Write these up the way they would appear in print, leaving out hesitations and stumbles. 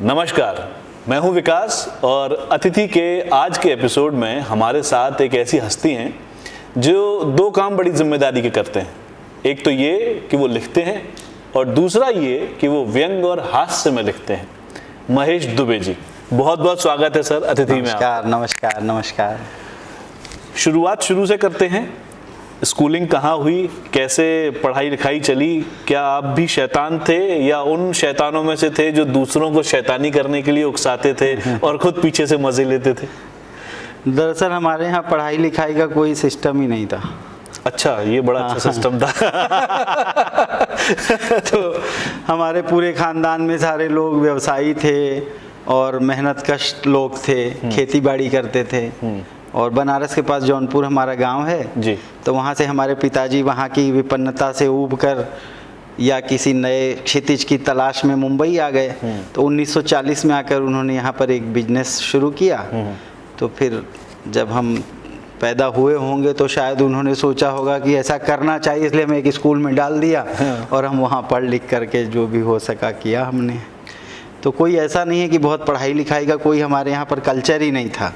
नमस्कार, मैं हूं विकास और अतिथि के आज के एपिसोड में हमारे साथ एक ऐसी हस्ती हैं जो दो काम बड़ी जिम्मेदारी के करते हैं। एक तो ये कि वो लिखते हैं और दूसरा ये कि वो व्यंग और हास्य में लिखते हैं। महेश दुबे जी, बहुत बहुत स्वागत है सर अतिथि में। नमस्कार नमस्कार नमस्कार। शुरुआत शुरू से करते हैं। स्कूलिंग कहाँ हुई, कैसे पढ़ाई लिखाई चली, क्या आप भी शैतान थे या उन शैतानों में से थे जो दूसरों को शैतानी करने के लिए उकसाते थे और खुद पीछे से मजे लेते थे? दरअसल हमारे यहाँ पढ़ाई लिखाई का कोई सिस्टम ही नहीं था। अच्छा, ये बड़ा अच्छा सिस्टम था। तो हमारे पूरे खानदान में सारे लोग व्यवसायी थे और मेहनत कश लोग थे, खेती बाड़ी करते थे। और बनारस के पास जौनपुर हमारा गांव है जी। तो वहाँ से हमारे पिताजी वहाँ की विपन्नता से ऊब कर या किसी नए क्षितिज की तलाश में मुंबई आ गए। तो 1940 में आकर उन्होंने यहाँ पर एक बिजनेस शुरू किया। तो फिर जब हम पैदा हुए होंगे तो शायद उन्होंने सोचा होगा कि ऐसा करना चाहिए, इसलिए हमें एक स्कूल में डाल दिया और हम वहाँ पढ़ लिख करके जो भी हो सका किया हमने। तो कोई ऐसा नहीं है कि बहुत पढ़ाई लिखाई का कोई हमारे यहाँ पर कल्चर ही नहीं था।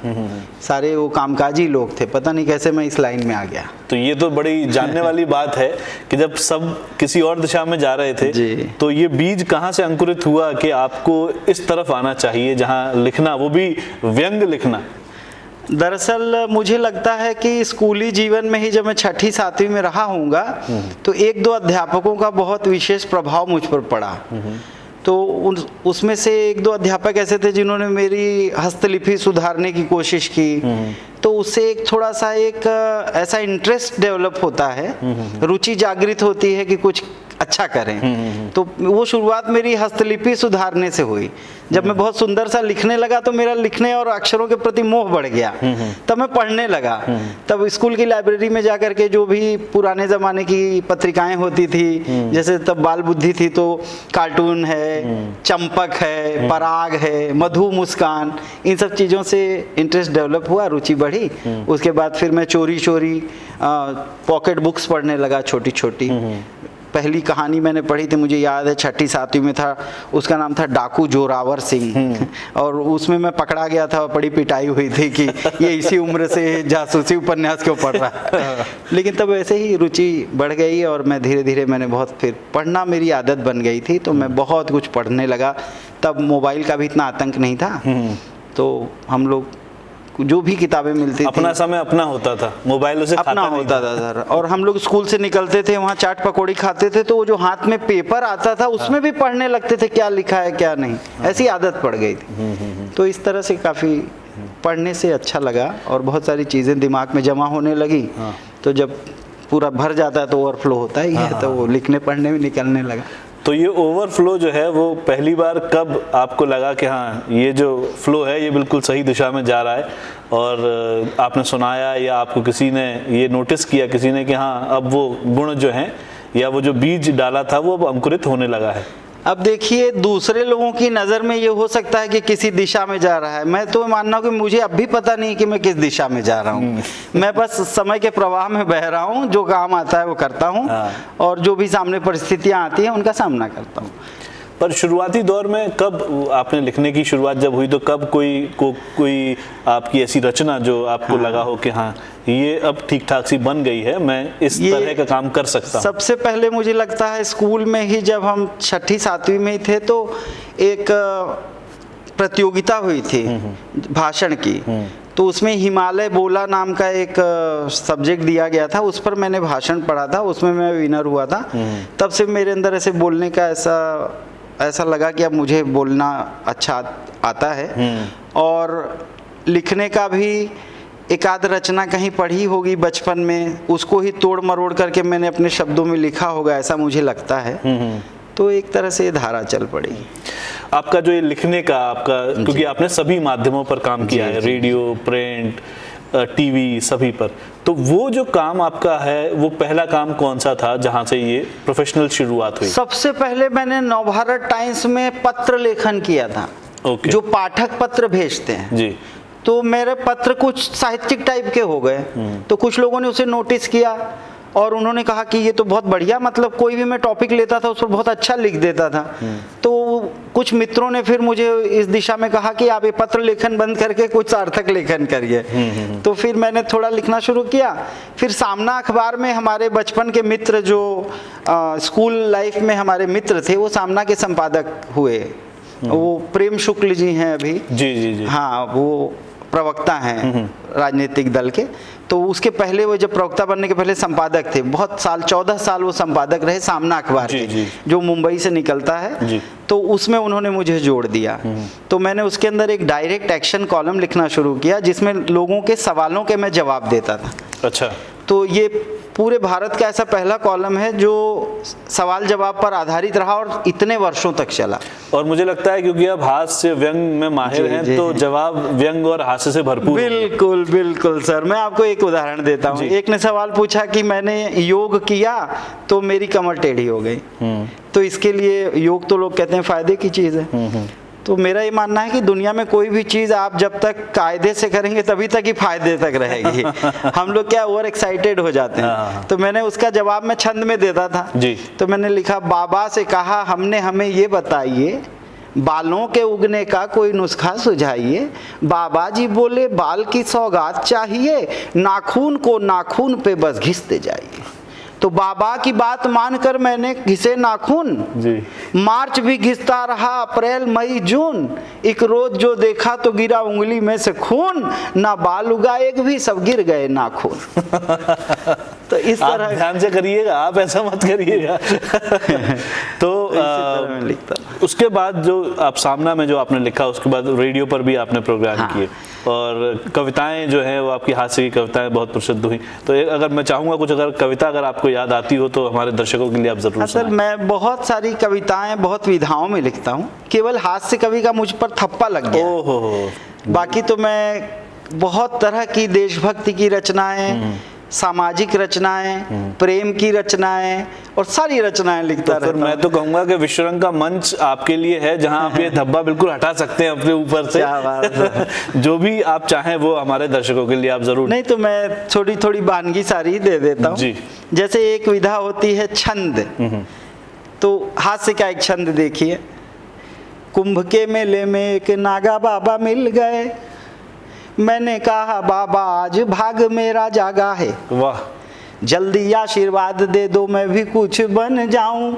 सारे वो कामकाजी लोग थे। पता नहीं कैसे मैं इस लाइन में आ गया। तो ये तो बड़ी जानने वाली बात है कि जब सब किसी और दिशा में जा रहे थे जी। तो ये बीज कहाँ से अंकुरित हुआ कि आपको इस तरफ आना चाहिए, जहाँ लिखना, वो भी व्यंग लिखना? दरअसल मुझे लगता है कि स्कूली जीवन में ही जब मैं छठी सातवीं में रहा हूँगा तो एक दो अध्यापकों का बहुत विशेष प्रभाव मुझ पर पड़ा। तो उसमें से एक दो अध्यापक ऐसे थे जिन्होंने मेरी हस्तलिपि सुधारने की कोशिश की। तो उससे एक थोड़ा सा एक ऐसा इंटरेस्ट डेवलप होता है, रुचि जागृत होती है कि कुछ अच्छा करें। तो वो शुरुआत मेरी हस्तलिपि सुधारने से हुई। जब मैं बहुत सुंदर सा लिखने लगा तो मेरा लिखने और अक्षरों के प्रति मोह बढ़ गया। तब मैं पढ़ने लगा। तब स्कूल की लाइब्रेरी में जाकर के जो भी पुराने ज़माने की पत्रिकाएं होती थी, जैसे तब बाल बुद्धि थी तो कार्टून है, चंपक है, पराग है, मधु मुस्कान, इन सब चीज़ों से इंटरेस्ट डेवलप हुआ, रुचि बढ़ी। उसके बाद फिर मैं चोरी चोरी पॉकेट बुक्स पढ़ने लगा, छोटी छोटी। पहली कहानी मैंने पढ़ी थी, मुझे याद है छठी सातवीं में था, उसका नाम था डाकू जोरावर सिंह। और उसमें मैं पकड़ा गया था, बड़ी पिटाई हुई थी कि ये इसी उम्र से जासूसी उपन्यास क्यों पढ़ रहा है। लेकिन तब ऐसे ही रुचि बढ़ गई और मैं धीरे धीरे मैंने बहुत, फिर पढ़ना मेरी आदत बन गई थी तो मैं बहुत कुछ पढ़ने लगा। तब मोबाइल का भी इतना आतंक नहीं था। तो हम लोग जो भी किताबें मिलती थी, अपना समय अपना होता था, मोबाइल उसे अपना होता था सर। और हम लोग स्कूल से निकलते थे, वहाँ चाट पकौड़ी खाते थे, तो वो जो हाथ में पेपर आता था उसमें भी पढ़ने लगते थे क्या लिखा है क्या नहीं। ऐसी आदत पड़ गई थी। तो इस तरह से काफ़ी पढ़ने से अच्छा लगा और बहुत सारी चीज़ें दिमाग में जमा होने लगी। तो जब पूरा भर जाता है तो ओवरफ्लो होता ही है, तो वो लिखने पढ़ने में निकलने लगा। तो ये ओवरफ्लो जो है वो पहली बार कब आपको लगा कि हाँ, ये जो फ्लो है ये बिल्कुल सही दिशा में जा रहा है, और आपने सुनाया या आपको किसी ने ये नोटिस किया किसी ने कि हाँ अब वो गुण जो हैं या वो जो बीज डाला था वो अब अंकुरित होने लगा है? अब देखिए, दूसरे लोगों की नज़र में ये हो सकता है कि किसी दिशा में जा रहा है। मैं तो मानना हूँ कि मुझे अब भी पता नहीं कि मैं किस दिशा में जा रहा हूँ। मैं बस समय के प्रवाह में बह रहा हूँ, जो काम आता है वो करता हूँ और जो भी सामने परिस्थितियाँ आती हैं उनका सामना करता हूँ। पर शुरुआती दौर में कब आपने लिखने की शुरुआत जब हुई तो कब कोई आपकी ऐसी रचना जो आपको लगा हो कि हाँ ये अब ठीक ठाक सी बन गई है, मैं इस तरह का काम कर सकता हूँ? सबसे पहले मुझे लगता है स्कूल में ही, जब हम छठी सातवीं में ही थे तो एक प्रतियोगिता हुई थी भाषण की। तो उसमें हिमालय बोला नाम का एक सब्जेक्ट दिया गया था, उस पर मैंने भाषण पढ़ा था, उसमें मैं विनर हुआ था। तब से मेरे अंदर ऐसे बोलने का ऐसा लगा कि अब मुझे बोलना अच्छा आता है। और लिखने का भी एक आध रचना कहीं पढ़ी होगी बचपन में, उसको ही तोड़ मरोड़ करके मैंने अपने शब्दों में लिखा होगा, ऐसा मुझे लगता है। तो एक तरह से धारा चल पड़ी। आपका जो ये लिखने का क्योंकि आपने सभी माध्यमों पर काम किया है, रेडियो, प्रिंट, टीवी, सभी पर, तो वो जो काम आपका है वो पहला काम कौन सा था जहां से ये प्रोफेशनल शुरुआत हुई? सबसे पहले मैंने नवभारत टाइम्स में पत्र लेखन किया था। जो पाठक पत्र भेजते हैं जी, तो मेरे पत्र कुछ साहित्यिक टाइप के हो गए। तो कुछ लोगों ने उसे नोटिस किया और उन्होंने कहा कि ये तो बहुत बढ़िया, मतलब कोई भी मैं टॉपिक लेता था उस पर बहुत अच्छा लिख देता था। तो कुछ मित्रों ने फिर मुझे इस दिशा में कहा कि आप ये पत्र लेखन बंद करके कुछ सार्थक लेखन करिए। तो फिर मैंने थोड़ा लिखना शुरू किया। फिर सामना अखबार में हमारे बचपन के मित्र जो स्कूल लाइफ में हमारे मित्र थे वो सामना के संपादक हुए। वो प्रेम शुक्ल जी हैं अभी। जी जी जी। हाँ, वो प्रवक्ता हैं राजनीतिक दल के। तो उसके पहले वो जब प्रवक्ता बनने के पहले संपादक थे, बहुत साल 14 साल वो संपादक रहे सामना अखबार के, जो मुंबई से निकलता है। तो उसमें उन्होंने मुझे जोड़ दिया। तो मैंने उसके अंदर एक डायरेक्ट एक्शन कॉलम लिखना शुरू किया जिसमें लोगों के सवालों के मैं जवाब देता था। अच्छा। तो ये पूरे भारत का ऐसा पहला कॉलम है जो सवाल जवाब पर आधारित रहा और इतने वर्षों तक चला। और मुझे लगता है क्योंकि आप हास्य व्यंग में माहिर हैं तो जवाब व्यंग और हास्य से भरपूर। बिल्कुल बिल्कुल सर। मैं आपको एक उदाहरण देता हूँ। एक ने सवाल पूछा कि मैंने योग किया तो मेरी कमर टेढ़ी हो गई, तो इसके लिए योग तो लोग कहते हैं फायदे की चीज़ है। तो मेरा ये मानना है कि दुनिया में कोई भी चीज़ आप जब तक कायदे से करेंगे तभी तक ही फायदे तक रहेगी। हम लोग क्या ओवर एक्साइटेड हो जाते हैं। तो मैंने उसका जवाब मैं छंद में देता था जी। तो मैंने लिखा, बाबा से कहा हमने हमें ये बताइए, बालों के उगने का कोई नुस्खा सुझाइए। बाबा जी बोले बाल की सौगात चाहिए, नाखून को नाखून पे बस घिसते जाइए। तो बाबा की बात मानकर मैंने घिसे नाखून जी। मार्च भी घिसता रहा, अप्रैल मई जून, एक रोज जो देखा तो गिरा उंगली में से खून, ना बाल उगा एक भी, सब गिर गए नाखून। तो इस तरह ध्यान से करिएगा, आप ऐसा मत करिएगा। तो लिखता। उसके बाद जो आप सामना में जो आपने लिखा, उसके बाद रेडियो पर भी आपने प्रोग्राम किए और कविताएं जो है वो आपकी हास्य की कविताएं बहुत प्रसिद्ध हुई। तो अगर मैं चाहूँगा कुछ अगर कविता अगर आपको याद आती हो तो हमारे दर्शकों के लिए आप जरूर। असल मैं बहुत सारी कविताएं बहुत विधाओं में लिखता हूँ, केवल हास्य कवि का मुझ पर थप्पा लग गया। ओहो। बाकी तो मैं बहुत तरह की देशभक्ति की रचनाएं, सामाजिक रचनाएं, प्रेम की रचनाएं और सारी रचनाएं लिखता रहता हूं। मैं तो कहूंगा कि विश्वरंग का मंच आपके लिए है जहां आप ये धब्बा बिल्कुल हटा सकते हैं अपने ऊपर से। क्या बात है। जो भी आप चाहें वो हमारे दर्शकों के लिए आप जरूर। नहीं तो मैं थोड़ी थोड़ी बानगी सारी दे देता हूँ। जैसे एक विधा होती है छंद, तो हास्य का एक छंद देखिए। कुंभ के मेले में एक नागा बाबा मिल गए, मैंने कहा बाबा आज भाग मेरा जागा है, वाह। जल्दी आशीर्वाद दे दो मैं भी कुछ बन जाऊं,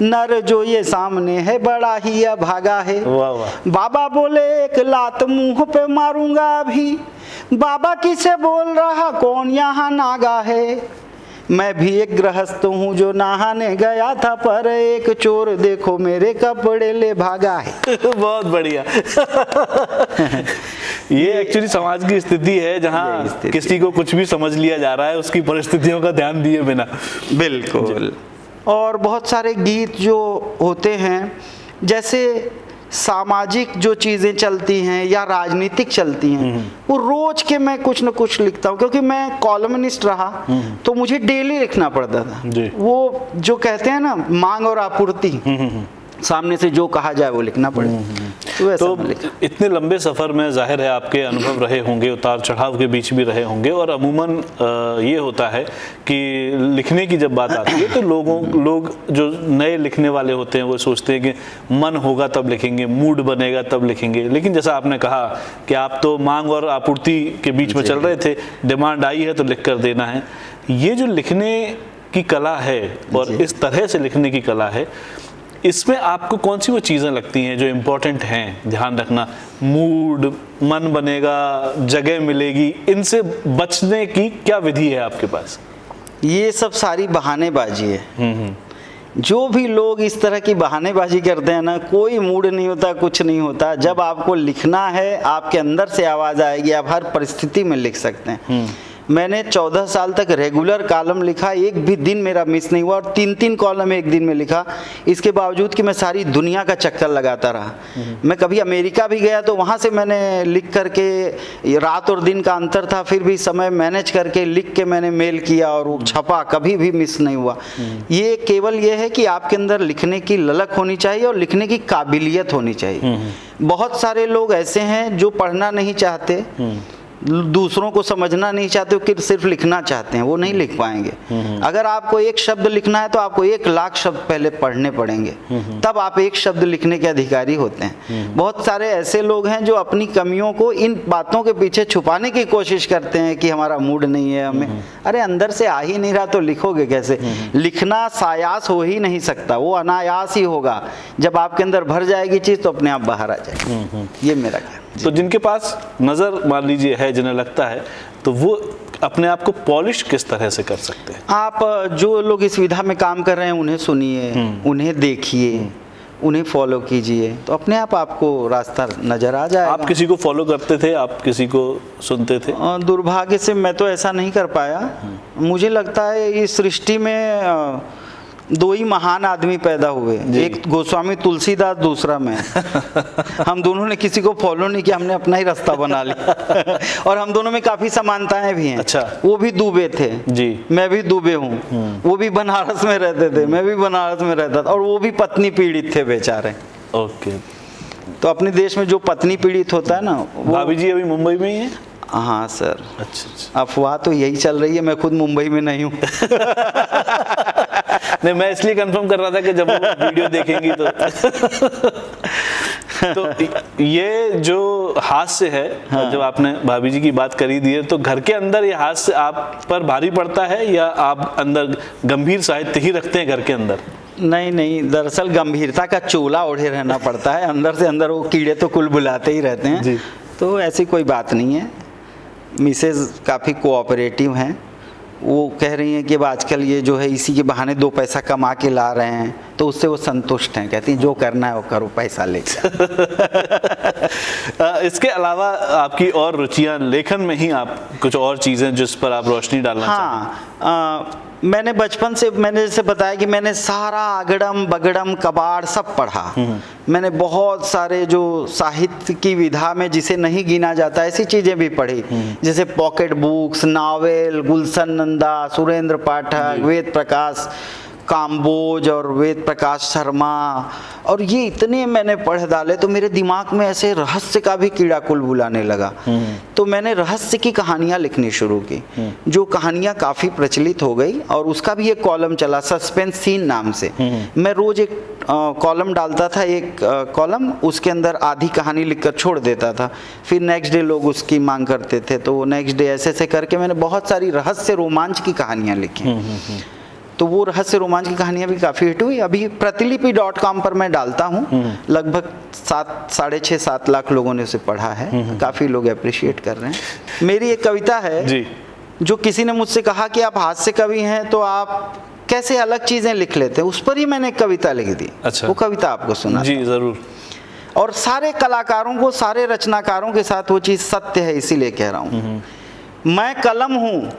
नर जो ये सामने है बड़ा ही अभागा है। वाह वाह। बाबा बोले एक लात मुंह पे मारूंगा अभी, बाबा किसे बोल रहा कौन यहाँ नागा है। मैं भी एक गृहस्थ हूँ जो नहाने गया था, पर एक चोर देखो मेरे कपड़े ले भागा है। बहुत बढ़िया। ये एक्चुअली समाज की स्थिति है जहाँ किसी को कुछ भी समझ लिया जा रहा है उसकी परिस्थितियों का ध्यान दिए बिना। बिल्कुल। और बहुत सारे गीत जो होते हैं, जैसे सामाजिक जो चीज़ें चलती हैं या राजनीतिक चलती हैं, वो रोज के मैं कुछ न कुछ लिखता हूँ, क्योंकि मैं कॉलमनिस्ट रहा तो मुझे डेली लिखना पड़ता था। वो जो कहते हैं ना मांग और आपूर्ति, सामने से जो कहा जाए वो लिखना पड़े। तो इतने लंबे सफ़र में जाहिर है आपके अनुभव रहे होंगे, उतार चढ़ाव के बीच भी रहे होंगे, और अमूमन ये होता है कि लिखने की जब बात आती है तो लोग जो नए लिखने वाले होते हैं वो सोचते हैं कि मन होगा तब लिखेंगे, मूड बनेगा तब लिखेंगे। लेकिन जैसा आपने कहा कि आप तो मांग और आपूर्ति के बीच में चल रहे थे, डिमांड आई है तो लिख कर देना है। ये जो लिखने की कला है और इस तरह से लिखने की कला है, इसमें आपको कौन सी वो चीज़ें लगती हैं जो इम्पोर्टेंट हैं ध्यान रखना? मूड, मन बनेगा, जगह मिलेगी, इनसे बचने की क्या विधि है आपके पास? ये सब सारी बहानेबाजी है। जो भी लोग इस तरह की बहानेबाजी करते हैं ना, कोई मूड नहीं होता, कुछ नहीं होता। जब आपको लिखना है, आपके अंदर से आवाज़ आएगी, आप हर परिस्थिति में लिख सकते हैं। मैंने 14 साल तक रेगुलर कॉलम लिखा, एक भी दिन मेरा मिस नहीं हुआ, और 3-3 कॉलम एक दिन में लिखा। इसके बावजूद कि मैं सारी दुनिया का चक्कर लगाता रहा। मैं कभी अमेरिका भी गया तो वहाँ से मैंने लिख करके, रात और दिन का अंतर था, फिर भी समय मैनेज करके लिख के मैंने मेल किया और वो छपा, कभी भी मिस नहीं हुआ। ये केवल ये है कि आपके अंदर लिखने की ललक होनी चाहिए और लिखने की काबिलियत होनी चाहिए। बहुत सारे लोग ऐसे हैं जो पढ़ना नहीं चाहते, दूसरों को समझना नहीं चाहते हो कि सिर्फ लिखना चाहते हैं, वो नहीं लिख पाएंगे। अगर आपको एक शब्द लिखना है तो आपको 1,00,000 शब्द पहले पढ़ने पड़ेंगे, तब आप एक शब्द लिखने के अधिकारी होते हैं। बहुत सारे ऐसे लोग हैं जो अपनी कमियों को इन बातों के पीछे छुपाने की कोशिश करते हैं कि हमारा मूड नहीं है हमें। अरे अंदर से आ ही नहीं रहा तो लिखोगे कैसे? लिखना सायास हो ही नहीं सकता, वो अनायास ही होगा। जब आपके अंदर भर जाएगी चीज़ तो अपने आप बाहर आ जाएगी। ये मेरा कहना। तो जिनके पास नज़र मान लीजिए है, जिन्हें लगता है, तो वो अपने आप को पॉलिश किस तरह से कर सकते हैं? आप जो लोग इस विधा में काम कर रहे हैं उन्हें सुनिए, उन्हें देखिए, उन्हें फॉलो कीजिए, तो अपने आप आपको रास्ता नज़र आ जाएगा। आप किसी को फॉलो करते थे, आप किसी को सुनते थे? दुर्भाग्य से मैं तो ऐसा नहीं कर पाया। मुझे लगता है इस सृष्टि में दो ही महान आदमी पैदा हुए, एक गोस्वामी तुलसीदास, दूसरा मैं। हम दोनों ने किसी को फॉलो नहीं किया, हमने अपना ही रास्ता बना लिया। और हम दोनों में काफी समानताएं भी हैं। अच्छा। वो भी दुबे थे जी, मैं भी दुबे हूँ। वो भी बनारस में रहते थे, मैं भी बनारस में रहता था, और वो भी पत्नी पीड़ित थे बेचारे। ओके। तो अपने देश में जो पत्नी पीड़ित होता है ना, वो भाभी जी अभी मुंबई में ही है? हाँ सर। अच्छा। अफवाह तो यही चल रही है, मैं खुद मुंबई में नहीं हूँ। नहीं, मैं इसलिए कंफर्म कर रहा था कि जब वो वीडियो देखेंगी तो ये जो हास्य है, हाँ। जब आपने भाभी जी की बात करी दी है, तो घर के अंदर ये हास्य आप पर भारी पड़ता है या आप अंदर गंभीर साहित्य ही रखते हैं घर के अंदर? नहीं नहीं, दरअसल गंभीरता का चोला ओढ़े रहना पड़ता है। अंदर से अंदर वो कीड़े तो कुल बुलाते ही रहते हैं जी। तो ऐसी कोई बात नहीं है। मिसेज काफ़ी कोऑपरेटिव हैं। वो कह रही हैं कि अब आजकल ये जो है इसी के बहाने 2 पैसा कमा के ला रहे हैं, तो उससे वो संतुष्ट हैं। कहती हैं जो करना है वो करो, पैसा लेकर। इसके अलावा आपकी और रुचियां लेखन में ही, आप कुछ और चीज़ें जिस पर आप रोशनी डालना चाहते हैं? मैंने बचपन से, मैंने जैसे बताया कि मैंने सारा अगड़म बगड़म कबाड़ सब पढ़ा। मैंने बहुत सारे जो साहित्य की विधा में जिसे नहीं गिना जाता ऐसी चीज़ें भी पढ़ी, जैसे पॉकेट बुक्स, नावेल, गुलशन नंदा, सुरेंद्र पाठक, वेद प्रकाश काम्बोज और वेद प्रकाश शर्मा, और ये इतने मैंने पढ़ डाले तो मेरे दिमाग में ऐसे रहस्य का भी कीड़ा कुल बुलाने लगा। तो मैंने रहस्य की कहानियाँ लिखनी शुरू की, जो कहानियाँ काफ़ी प्रचलित हो गई, और उसका भी एक कॉलम चला सस्पेंस सीन नाम से। मैं रोज एक कॉलम डालता था, एक कॉलम, उसके अंदर आधी कहानी लिखकर छोड़ देता था, फिर नेक्स्ट डे लोग उसकी मांग करते थे, तो नेक्स्ट डे ऐसे ऐसे करके मैंने बहुत सारी रहस्य रोमांच की कहानियाँ लिखी। तो वो रहस्य रोमांच की कहानियाँ भी काफ़ी हिट हुई। अभी प्रतिलिपि.com पर मैं डालता हूँ, लगभग 6.5-7 लाख लोगों ने उसे पढ़ा है। काफ़ी लोग अप्रिशिएट कर रहे हैं। मेरी एक कविता है जी, जो किसी ने मुझसे कहा कि आप हास्य कवि हैं तो आप कैसे अलग चीज़ें लिख लेते हैं, उस पर ही मैंने एक कविता लिख दी। अच्छा। वो कविता आपको सुना जी ज़रूर। और सारे कलाकारों को, सारे रचनाकारों के साथ वो चीज़ सत्य है, इसीलिए कह रहा हूँ। मैं कलम हूँ,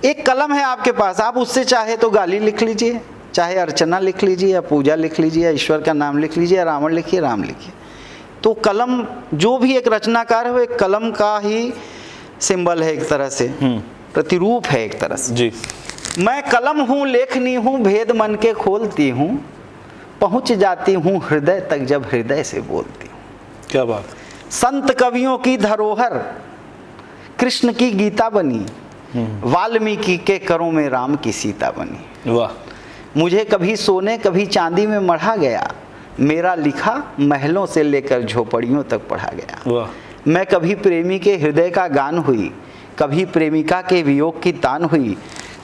एक कलम है आपके पास, आप उससे चाहे तो गाली लिख लीजिए, चाहे अर्चना लिख लीजिए, या पूजा लिख लीजिए, या ईश्वर का नाम लिख लीजिए, या रावण लिखिए, राम लिखिए। तो कलम, जो भी एक रचनाकार है वो एक कलम का ही सिंबल है, एक तरह से प्रतिरूप है एक तरह से जी। मैं कलम हूँ, लेखनी हूँ, भेद मन के खोलती हूँ, पहुँच जाती हूँ हृदय तक जब हृदय से बोलती हूँ। क्या बात। संत कवियों की धरोहर कृष्ण की गीता बनी, वाल्मीकि के करों में राम की सीता बनी। वाह। मुझे कभी सोने कभी चांदी में मढ़ा गया, मेरा लिखा महलों से लेकर झोपड़ियों तक पढ़ा गया। वाह। मैं कभी प्रेमी के हृदय का गान हुई, कभी प्रेमिका के वियोग की तान हुई,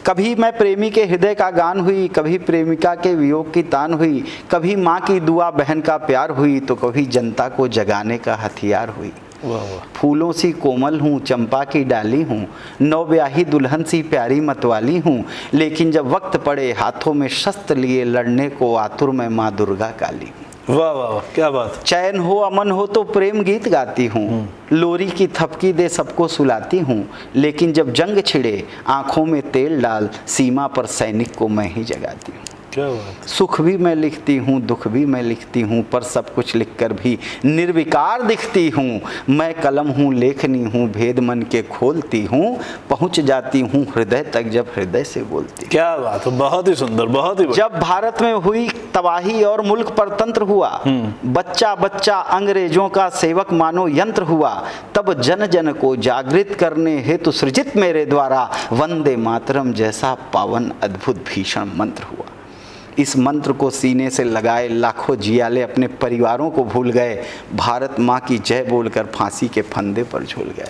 कभी मैं प्रेमी के हृदय का गान हुई, कभी प्रेमिका के वियोग की तान हुई, कभी माँ की दुआ बहन का प्यार हुई, तो कभी जनता को जगाने का हथियार हुई। वाह वाह। फूलों सी कोमल हूँ, चंपा की डाली हूँ, नवब्याही दुल्हन सी प्यारी मतवाली हूँ, लेकिन जब वक्त पड़े हाथों में शस्त्र लिए लड़ने को आतुर में माँ दुर्गा काली हूँ। वाह वाह, क्या बात। चैन हो अमन हो तो प्रेम गीत गाती हूँ, लोरी की थपकी दे सबको सुलाती हूँ, लेकिन जब जंग छिड़े आंखों में तेल डाल सीमा पर सैनिक को मैं ही जगाती हूँ। क्या बात। सुख भी मैं लिखती हूँ, दुख भी मैं लिखती हूँ, पर सब कुछ लिखकर भी निर्विकार दिखती हूँ। मैं कलम हूँ, लेखनी हूँ, भेद मन के खोलती हूँ, पहुँच जाती हूँ हृदय तक जब हृदय से बोलती। क्या बात है, बहुत ही सुंदर, बहुत ही जब भारत में हुई तबाही और मुल्क परतंत्र हुआ, बच्चा बच्चा अंग्रेजों का सेवक मानो यंत्र हुआ, तब जन जन को जागृत करने हेतु सृजित मेरे द्वारा वंदे मातरम जैसा पावन अद्भुत भीषण मंत्र हुआ। इस मंत्र को सीने से लगाए लाखों जियाले अपने परिवारों को भूल गए, भारत माँ की जय बोलकर फांसी के फंदे पर झूल गए।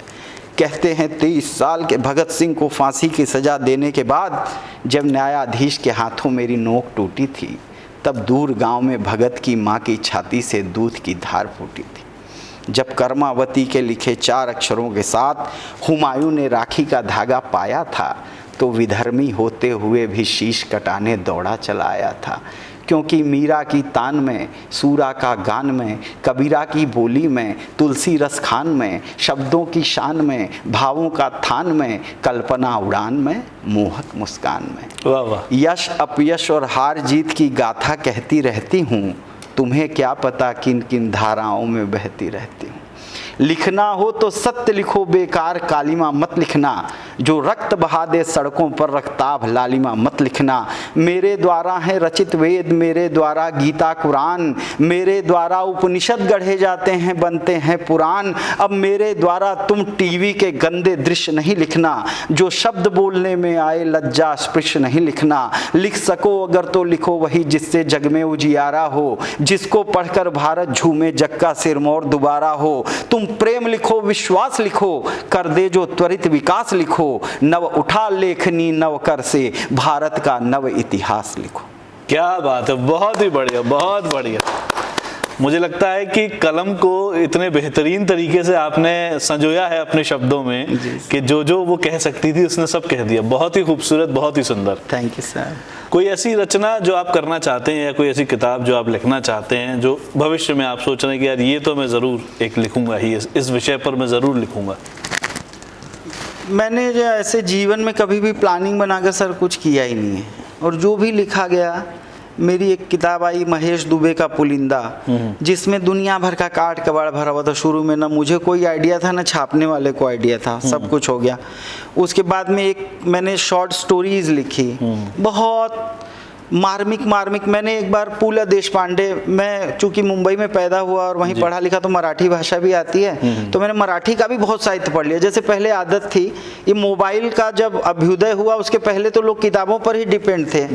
कहते हैं 23 साल के भगत सिंह को फांसी की सज़ा देने के बाद जब न्यायाधीश के हाथों मेरी नोक टूटी थी, तब दूर गांव में भगत की माँ की छाती से दूध की धार फूटी थी। जब कर्मावती के लिखे 4 अक्षरों के साथ हुमायूं ने राखी का धागा पाया था, तो विधर्मी होते हुए भी शीश कटाने दौड़ा चला आया था। क्योंकि मीरा की तान में, सूरा का गान में, कबीरा की बोली में, तुलसी रस खान में, शब्दों की शान में, भावों का थान में, कल्पना उड़ान में, मोहक मुस्कान में। वाह वाह। यश अपयश और हार जीत की गाथा कहती रहती हूँ, तुम्हें क्या पता किन किन धाराओं में बहती रहती हूँ। लिखना हो तो सत्य लिखो, बेकार कालिमा मत लिखना, जो रक्त बहा दे सड़कों पर रक्ताभ लालिमा मत लिखना। मेरे द्वारा है रचित वेद, मेरे द्वारा गीता कुरान, मेरे द्वारा उपनिषद गढ़े जाते हैं, बनते हैं पुराण। अब मेरे द्वारा तुम टीवी के गंदे दृश्य नहीं लिखना, जो शब्द बोलने में आए लज्जा स्पृश्य नहीं लिखना। लिख सको अगर तो लिखो वही जिससे जग में उजियारा हो, जिसको पढ़कर भारत झूमे जग का सिरमौर दोबारा हो। तुम प्रेम लिखो, विश्वास लिखो, कर दे जो त्वरित विकास लिखो। नव उठा लेखनी नव कर से, भारत का नव इतिहास लिखो। क्या बात है, बहुत ही बढ़िया, बहुत बढ़िया। मुझे लगता है कि कलम को इतने बेहतरीन तरीके से आपने संजोया है अपने शब्दों में कि जो जो वो कह सकती थी उसने सब कह दिया। बहुत ही खूबसूरत, बहुत ही सुंदर। Thank you sir. कोई ऐसी रचना जो आप करना चाहते हैं या कोई ऐसी किताब जो आप लिखना चाहते हैं जो भविष्य में आप सोच रहे हैं कि यार ये तो मैं ज़रूर एक लिखूंगा ही, इस विषय पर मैं ज़रूर लिखूंगा? मैंने जो ऐसे जीवन में कभी भी प्लानिंग बनाकर सर कुछ किया ही नहीं है, और जो भी लिखा गया, मेरी एक किताब आई महेश दुबे का पुलिंदा, जिसमें दुनिया भर का काट कबाड़ भरा हुआ था। शुरू में ना मुझे कोई आइडिया था, ना छापने वाले को आइडिया था, सब कुछ हो गया। उसके बाद में एक मैंने शॉर्ट स्टोरीज लिखी, बहुत मार्मिक। मैंने एक बार पूला देशपांडे, मैं चूंकि मुंबई में पैदा हुआ और वहीं पढ़ा लिखा, तो मराठी भाषा भी आती है, तो मैंने मराठी का भी बहुत साहित्य पढ़ लिया। जैसे पहले आदत थी, ये मोबाइल का जब अभ्युदय हुआ उसके पहले तो लोग किताबों पर ही डिपेंड थे,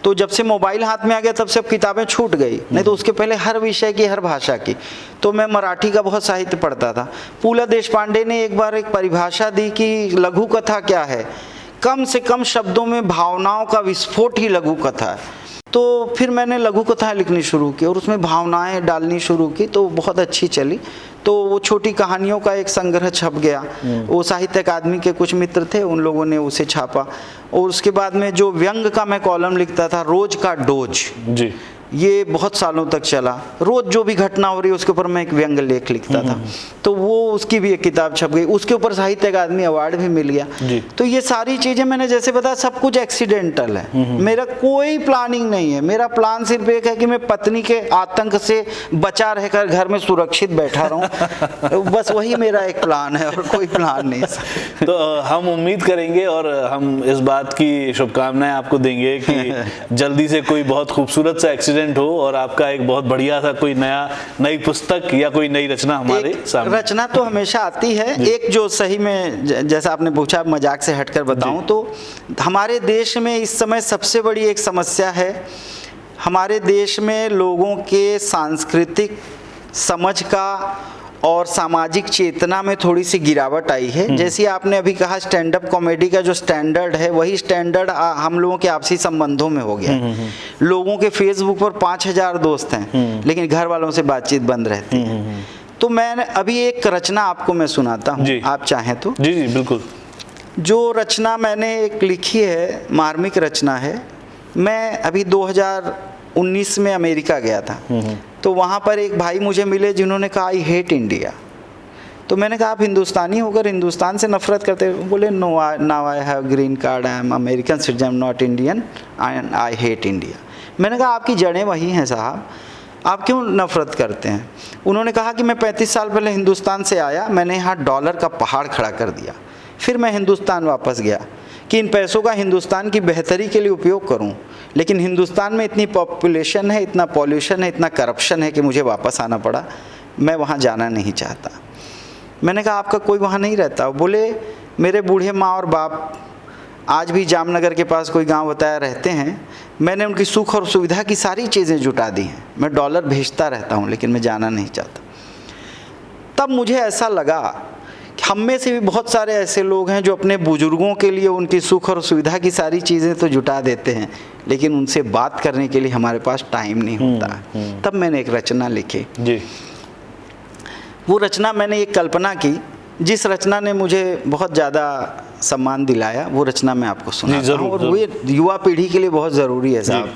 तो जब से मोबाइल हाथ में आ गया तब से अब किताबें छूट गई, नहीं तो उसके पहले हर विषय की, हर भाषा की, तो मैं मराठी का बहुत साहित्य पढ़ता था। पूला देशपांडे ने एक बार एक परिभाषा दी कि लघु कथा क्या है, कम से कम शब्दों में भावनाओं का विस्फोट ही लघु कथा है। तो फिर मैंने लघु कथाएं लिखनी शुरू की और उसमें भावनाएं डालनी शुरू की, तो बहुत अच्छी चली। तो वो छोटी कहानियों का एक संग्रह छप गया। वो साहित्य अकादमी के कुछ मित्र थे, उन लोगों ने उसे छापा। और उसके बाद में जो व्यंग का मैं कॉलम लिखता था, रोज का डोज जी, ये बहुत सालों तक चला। रोज जो भी घटना हो रही है उसके ऊपर मैं एक व्यंग लेख लिखता था, तो वो उसकी भी एक किताब छप गई, उसके ऊपर साहित्य अकादमी अवार्ड भी मिल गया। तो ये सारी चीजें मैंने जैसे बताया सब कुछ एक्सीडेंटल है, मेरा कोई प्लानिंग नहीं है। मेरा प्लान सिर्फ एक है कि मैं पत्नी के आतंक से बचा रहकर घर में सुरक्षित बैठा रहूं, बस वही मेरा एक प्लान है और कोई प्लान नहीं है। तो हम उम्मीद करेंगे और हम इस बात की शुभकामनाएं आपको देंगे कि जल्दी से कोई बहुत खूबसूरत सा एक्सीडेंट हो और आपका एक बहुत बढ़िया सा कोई नई पुस्तक या कोई नई रचना हमारे सामने। रचना तो हमेशा आती है। एक जो सही में जैसा आपने पूछा, मजाक से हटकर बताऊं तो हमारे देश में इस समय सबसे बड़ी एक समस्या है, हमारे देश में लोगों के सांस्कृतिक समझ का और सामाजिक चेतना में थोड़ी सी गिरावट आई है। जैसे आपने अभी कहा, स्टैंड अप कॉमेडी का जो स्टैंडर्ड है वही स्टैंडर्ड हम लोगों के आपसी संबंधों में हो गया। लोगों के फेसबुक पर 5000 दोस्त हैं, लेकिन घर वालों से बातचीत बंद रहती है। तो मैं अभी एक रचना आपको मैं सुनाता हूँ, आप चाहें तो। जी जी बिल्कुल। जो रचना मैंने एक लिखी है, मार्मिक रचना है। मैं अभी 2019 में अमेरिका गया था, तो वहाँ पर एक भाई मुझे मिले जिन्होंने कहा आई हेट इंडिया। तो मैंने कहा आप हिंदुस्तानी होकर हिंदुस्तान से नफरत करते हो? बोले no, now I have green card, I am American citizen, not Indian, I hate India. मैंने कहा आपकी जड़ें वही हैं साहब, आप क्यों नफरत करते हैं? उन्होंने कहा कि मैं 35 साल पहले हिंदुस्तान से आया, मैंने यहाँ डॉलर का पहाड़ खड़ा कर दिया, फिर मैं हिंदुस्तान वापस गया कि इन पैसों का हिंदुस्तान की बेहतरी के लिए उपयोग करूं, लेकिन हिंदुस्तान में इतनी पॉपुलेशन है, इतना पॉल्यूशन है, इतना करप्शन है कि मुझे वापस आना पड़ा, मैं वहाँ जाना नहीं चाहता। मैंने कहा आपका कोई वहाँ नहीं रहता? बोले मेरे बूढ़े माँ और बाप आज भी जामनगर के पास कोई गांव बताया रहते हैं, मैंने उनकी सुख और सुविधा की सारी चीज़ें जुटा दी हैं, मैं डॉलर भेजता रहता हूँ लेकिन मैं जाना नहीं चाहता। तब मुझे ऐसा लगा कि हम में से भी बहुत सारे ऐसे लोग हैं जो अपने बुजुर्गों के लिए उनकी सुख और सुविधा की सारी चीज़ें तो जुटा देते हैं, लेकिन उनसे बात करने के लिए हमारे पास टाइम नहीं होता। तब मैंने एक रचना लिखी जी। वो रचना मैंने एक कल्पना की, जिस रचना ने मुझे बहुत ज़्यादा सम्मान दिलाया, वो रचना मैं आपको सुनाता हूँ। और वो युवा पीढ़ी के लिए बहुत ज़रूरी है साहब,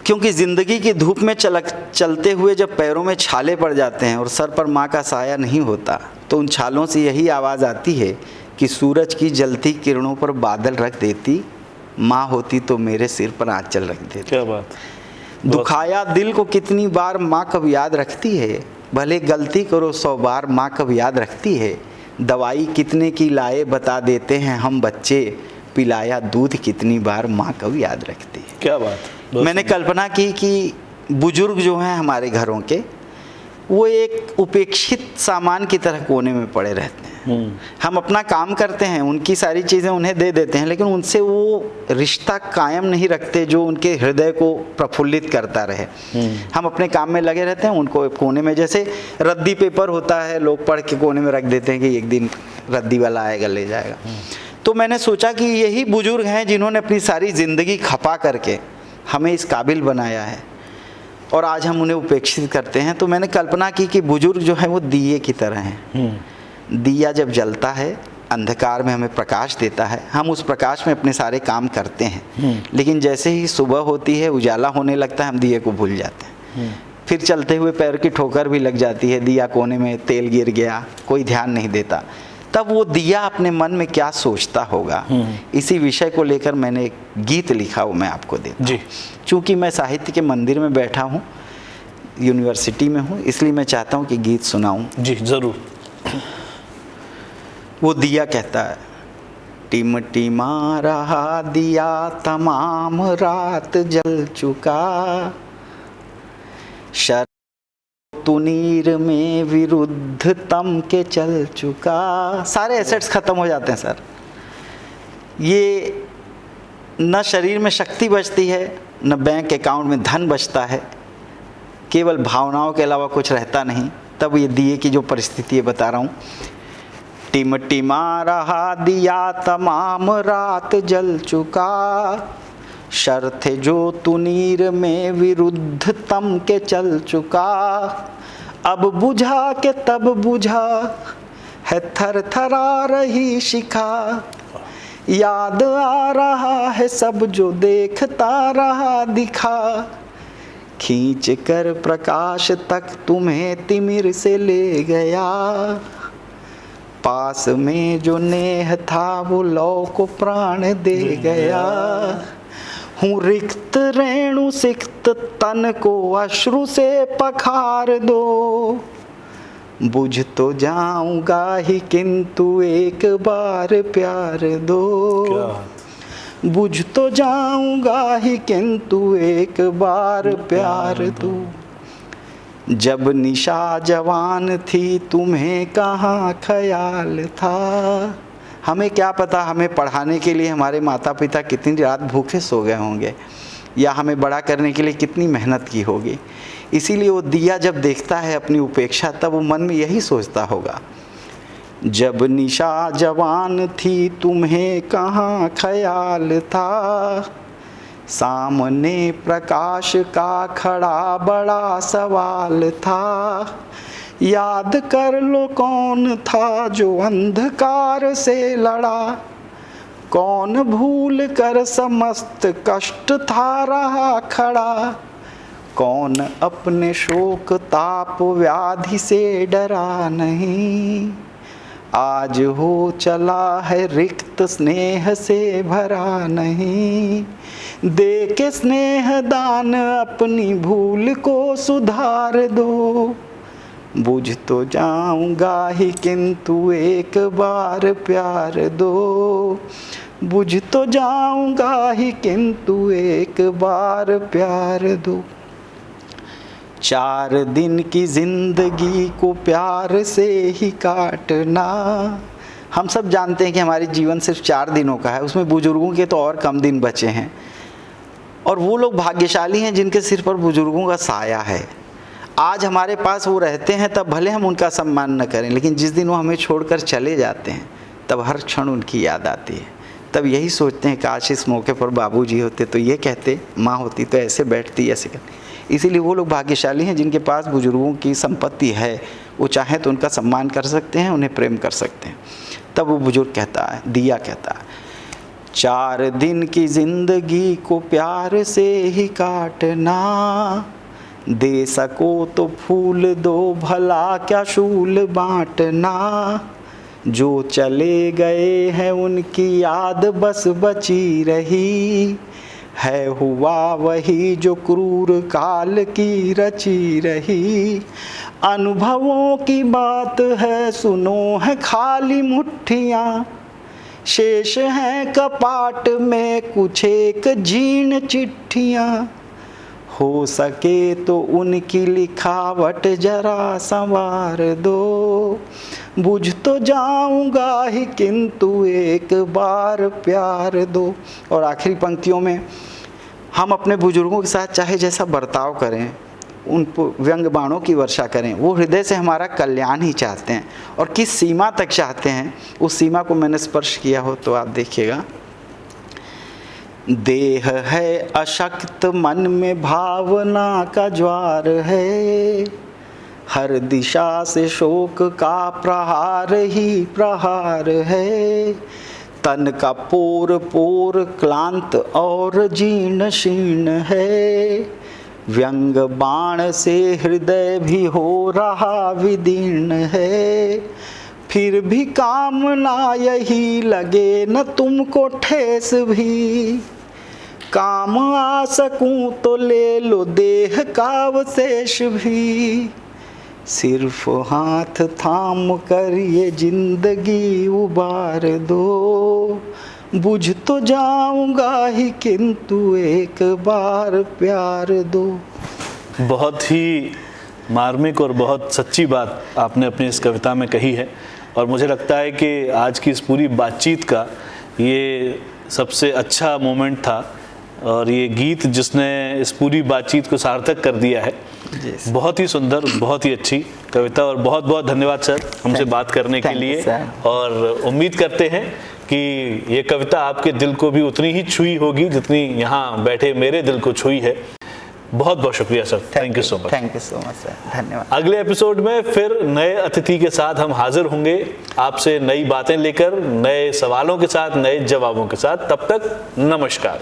क्योंकि ज़िंदगी की धूप में चलते हुए जब पैरों में छाले पड़ जाते हैं और सर पर माँ का साया नहीं होता, तो उन छालों से यही आवाज़ आती है कि सूरज की जलती किरणों पर बादल रख देती, माँ होती तो मेरे सिर पर आंचल रख देती। क्या बात। दुखाया दिल को कितनी बार माँ कब याद रखती है, भले गलती करो 100 बार माँ कब याद रखती है, दवाई कितने की लाए बता देते हैं हम बच्चे, पिलाया दूध कितनी बार माँ कब याद रखती है। क्या बात। मैंने कल्पना की कि बुजुर्ग जो हैं हमारे घरों के, वो एक उपेक्षित सामान की तरह कोने में पड़े रहते हैं। हम अपना काम करते हैं, उनकी सारी चीज़ें उन्हें दे देते हैं, लेकिन उनसे वो रिश्ता कायम नहीं रखते जो उनके हृदय को प्रफुल्लित करता रहे। हम अपने काम में लगे रहते हैं, उनको कोने में, जैसे रद्दी पेपर होता है, लोग पढ़ के कोने में रख देते हैं कि एक दिन रद्दी वाला आएगा ले जाएगा। तो मैंने सोचा कि यही बुजुर्ग हैं जिन्होंने अपनी सारी ज़िंदगी खपा करके हमें इस काबिल बनाया है, और आज हम उन्हें उपेक्षित करते हैं। तो मैंने कल्पना की कि बुजुर्ग जो है वो दिए की तरह हैं। दिया जब जलता है, अंधकार में हमें प्रकाश देता है, हम उस प्रकाश में अपने सारे काम करते हैं, लेकिन जैसे ही सुबह होती है, उजाला होने लगता है, हम दिए को भूल जाते हैं। फिर चलते हुए पैर की ठोकर भी लग जाती है, दिया कोने में, तेल गिर गया, कोई ध्यान नहीं देता। तब वो दिया अपने मन में क्या सोचता होगा, इसी विषय को लेकर मैंने एक गीत लिखा, वो मैं आपको देता हूँ। चूँकि मैं साहित्य के मंदिर में बैठा हूँ, यूनिवर्सिटी में हूँ, इसलिए मैं चाहता हूँ कि गीत सुनाऊँ। जी ज़रूर। वो दिया कहता है, टिम टिमा रहा दिया तमाम रात जल चुका, शर तुनीर में विरुद्ध तम के चल चुका। सारे एसेट्स खत्म हो जाते हैं सर। ये न शरीर में शक्ति बचती है, न बैंक अकाउंट में धन बचता है, केवल भावनाओं के अलावा कुछ रहता नहीं। तब ये दिए की जो परिस्थिति है बता रहा हूँ। टिम टिमा रहा दिया तमाम रात जल चुका, शर्त जो तुनीर में विरुद्ध तम के चल चुका, अब बुझा के तब बुझा है थर थरा रही शिखा, याद आ रहा है सब जो देखता रहा दिखा, खींच कर प्रकाश तक तुम्हें तिमिर से ले गया, पास में जो नेह था वो लौ को प्राण दे गया, हूँ रिक्त रेणु सिक्त तन को अश्रु से पखार दो, बुझ तो जाऊंगा ही किंतु एक बार प्यार दो, बुझ तो जाऊंगा ही किंतु एक बार प्यार दो, जब निशा जवान थी तुम्हें कहाँ ख्याल था। हमें क्या पता हमें पढ़ाने के लिए हमारे माता पिता कितनी रात भूखे सो गए होंगे, या हमें बड़ा करने के लिए कितनी मेहनत की होगी। इसीलिए वो दिया जब देखता है अपनी उपेक्षा, तब वो मन में यही सोचता होगा, जब निशा जवान थी तुम्हें कहाँ ख्याल था, सामने प्रकाश का खड़ा बड़ा सवाल था, याद कर लो कौन था जो अंधकार से लड़ा, कौन भूल कर समस्त कष्ट था रहा खड़ा, कौन अपने शोक ताप व्याधि से डरा नहीं, आज हो चला है रिक्त स्नेह से भरा नहीं, दे के स्नेह दान अपनी भूल को सुधार दो। बुझ तो जाऊंगा ही किंतु एक बार प्यार दो। बुझ तो जाऊंगा ही किंतु एक बार प्यार दो। 4 दिन की जिंदगी को प्यार से ही काटना। हम सब जानते हैं कि हमारे जीवन सिर्फ 4 दिनों का है, उसमें बुजुर्गों के तो और कम दिन बचे हैं। और वो लोग भाग्यशाली हैं जिनके सिर पर बुजुर्गों का साया है। आज हमारे पास वो रहते हैं तब भले हम उनका सम्मान न करें, लेकिन जिस दिन वो हमें छोड़कर चले जाते हैं तब हर क्षण उनकी याद आती है। तब यही सोचते हैं काश इस मौके पर बाबूजी होते तो ये कहते, माँ होती तो ऐसे बैठती, ऐसे करती। इसीलिए वो लोग भाग्यशाली हैं जिनके पास बुजुर्गों की संपत्ति है। वो चाहें तो उनका सम्मान कर सकते हैं, उन्हें प्रेम कर सकते हैं। तब वो बुजुर्ग कहता है, दिया कहता है, 4 दिन की जिंदगी को प्यार से ही काटना। दे सको तो फूल दो, भला क्या शूल बांटना। जो चले गए हैं उनकी याद बस बची रही है। हुआ वही जो क्रूर काल की रची रही। अनुभवों की बात है सुनो है खाली मुट्ठियाँ। शेष हैं कपाट में कुछ एक जीर्ण चिट्ठियाँ। हो सके तो उनकी लिखावट जरा संवार दो। बुझ तो जाऊंगा ही किंतु एक बार प्यार दो। और आखिरी पंक्तियों में, हम अपने बुजुर्गों के साथ चाहे जैसा बर्ताव करें, उन पर व्यंग बाणों की वर्षा करें, वो हृदय से हमारा कल्याण ही चाहते हैं। और किस सीमा तक चाहते हैं, उस सीमा को मैंने स्पर्श किया हो तो आप देखिएगा। देह है अशक्त, मन में भावना का ज्वार है। हर दिशा से शोक का प्रहार ही प्रहार है। तन का पोर पोर क्लांत और जीर्ण शीर्ण है। व्यंग बाण से हृदय भी हो रहा विदीर्ण है। फिर भी कामना यही लगे न तुमको ठेस भी। काम आ सकूं तो ले लो देह का अवशेष भी। सिर्फ हाथ थाम कर ये जिंदगी उबार दो। बुझ तो जाऊंगा ही किंतु एक बार प्यार दो। बहुत ही मार्मिक और बहुत सच्ची बात आपने अपनी इस कविता में कही है। और मुझे लगता है कि आज की इस पूरी बातचीत का ये सबसे अच्छा मोमेंट था। और ये गीत जिसने इस पूरी बातचीत को सार्थक कर दिया है। बहुत ही सुंदर, बहुत ही अच्छी कविता। और बहुत बहुत धन्यवाद सर हमसे बात करने के लिए। और उम्मीद करते हैं कि ये कविता आपके दिल को भी उतनी ही छुई होगी जितनी यहाँ बैठे मेरे दिल को छुई है। बहुत बहुत शुक्रिया sir. Thank you so much. Thank you so much sir, धन्यवाद। अगले एपिसोड में फिर नए अतिथि के साथ हम हाजिर होंगे, आपसे नई बातें लेकर, नए सवालों के साथ, नए जवाबों के साथ। तब तक नमस्कार।